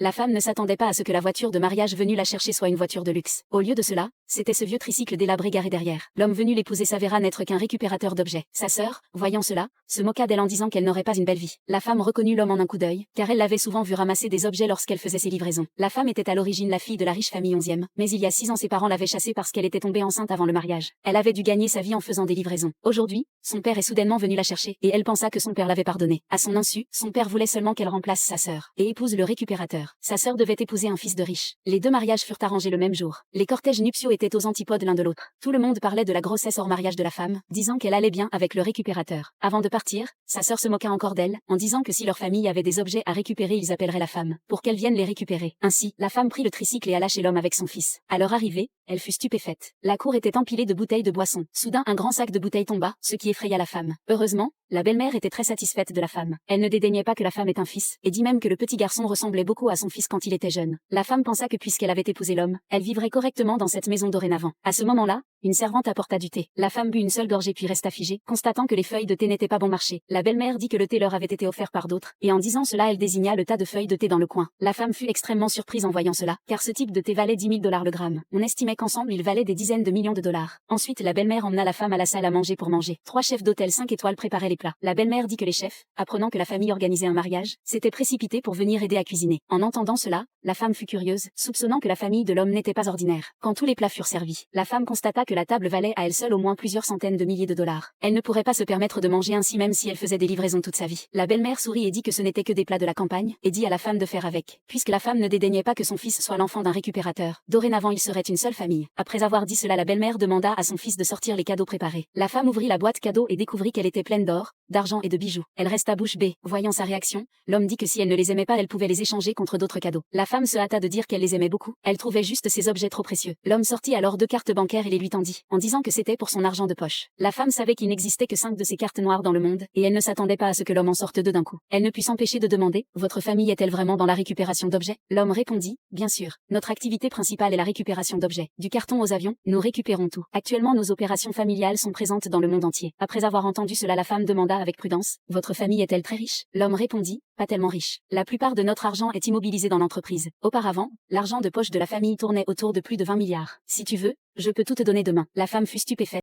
La femme ne s'attendait pas à ce que la voiture de mariage venue la chercher soit une voiture de luxe. Au lieu de cela, c'était ce vieux tricycle délabré garé derrière. L'homme venu l'épouser s'avéra n'être qu'un récupérateur d'objets. Sa sœur, voyant cela, se moqua d'elle en disant qu'elle n'aurait pas une belle vie. La femme reconnut l'homme en un coup d'œil, car elle l'avait souvent vu ramasser des objets lorsqu'elle faisait ses livraisons. La femme était à l'origine la fille de la riche famille 11e, mais il y a 6 ans ses parents l'avaient chassée parce qu'elle était tombée enceinte avant le mariage. Elle avait dû gagner sa vie en faisant des livraisons. Aujourd'hui, son père est soudainement venu la chercher, et elle pensa que son père l'avait pardonné. À son insu, son père voulait seulement qu'elle remplace sa sœur, et épouse le récupérateur. Sa sœur devait épouser un fils de riche. Les deux mariages furent arrangés le même jour. Les cortèges nuptiaux étaient aux antipodes l'un de l'autre. Tout le monde parlait de la grossesse hors mariage de la femme, disant qu'elle allait bien avec le récupérateur. Avant de partir, sa sœur se moqua encore d'elle, en disant que si leur famille avait des objets à récupérer ils appelleraient la femme, pour qu'elle vienne les récupérer. Ainsi, la femme prit le tricycle et alla chez l'homme avec son fils. À leur arrivée, elle fut stupéfaite. La cour était empilée de bouteilles de boisson. Soudain un grand sac de bouteilles tomba, ce qui effraya la femme. Heureusement, la belle-mère était très satisfaite de la femme. Elle ne dédaignait pas que la femme ait un fils, et dit même que le petit garçon ressemblait beaucoup à son fils quand il était jeune. La femme pensa que puisqu'elle avait épousé l'homme, elle vivrait correctement dans cette maison dorénavant. À ce moment-là, une servante apporta du thé. La femme but une seule gorgée puis resta figée, constatant que les feuilles de thé n'étaient pas bon marché. La belle-mère dit que le thé leur avait été offert par d'autres, et en disant cela elle désigna le tas de feuilles de thé dans le coin. La femme fut extrêmement surprise en voyant cela, car ce type de thé valait 10 000 $ le gramme. On estimait qu'ensemble il valait des dizaines de millions de dollars. Ensuite la belle-mère emmena la femme à la salle à manger pour manger. 3 chefs d'hôtel 5 étoiles préparaient les plats. La belle-mère dit que les chefs, apprenant que la famille organisait un mariage, s'étaient précipités pour venir aider à cuisiner. En entendant cela, la femme fut curieuse, soupçonnant que la famille de l'homme n'était pas ordinaire. Quand tous les plats furent servis, la femme constata que la table valait à elle seule au moins plusieurs centaines de milliers de dollars. Elle ne pourrait pas se permettre de manger ainsi même si elle faisait des livraisons toute sa vie. La belle-mère sourit et dit que ce n'était que des plats de la campagne, et dit à la femme de faire avec. Puisque la femme ne dédaignait pas que son fils soit l'enfant d'un récupérateur, dorénavant il serait une seule famille. Après avoir dit cela la belle-mère demanda à son fils de sortir les cadeaux préparés. La femme ouvrit la boîte cadeau et découvrit qu'elle était pleine d'or, d'argent et de bijoux. Elle resta bouche bée. Voyant sa réaction, l'homme dit que si elle ne les aimait pas elle pouvait les échanger contre d'autres cadeaux. La femme se hâta de dire qu'elle les aimait beaucoup, elle trouvait juste ces objets trop précieux. L'homme sortit alors 2 cartes bancaires et les lui tendit, en disant que c'était pour son argent de poche. La femme savait qu'il n'existait que 5 de ces cartes noires dans le monde, et elle ne s'attendait pas à ce que l'homme en sorte 2 d'un coup. Elle ne put s'empêcher de demander, votre famille est-elle vraiment dans la récupération d'objets? L'homme répondit, bien sûr. Notre activité principale est la récupération d'objets. Du carton aux avions, nous récupérons tout. Actuellement nos opérations familiales sont présentes dans le monde entier. Après avoir entendu cela la femme demanda avec prudence, votre famille est-elle très riche? L'homme répondit, pas tellement riche. La plupart de notre argent est immobilisé dans l'entreprise. Auparavant, l'argent de poche de la famille tournait autour de plus de 20 milliards. Si tu veux, je peux tout te donner demain. La femme fut stupéfaite.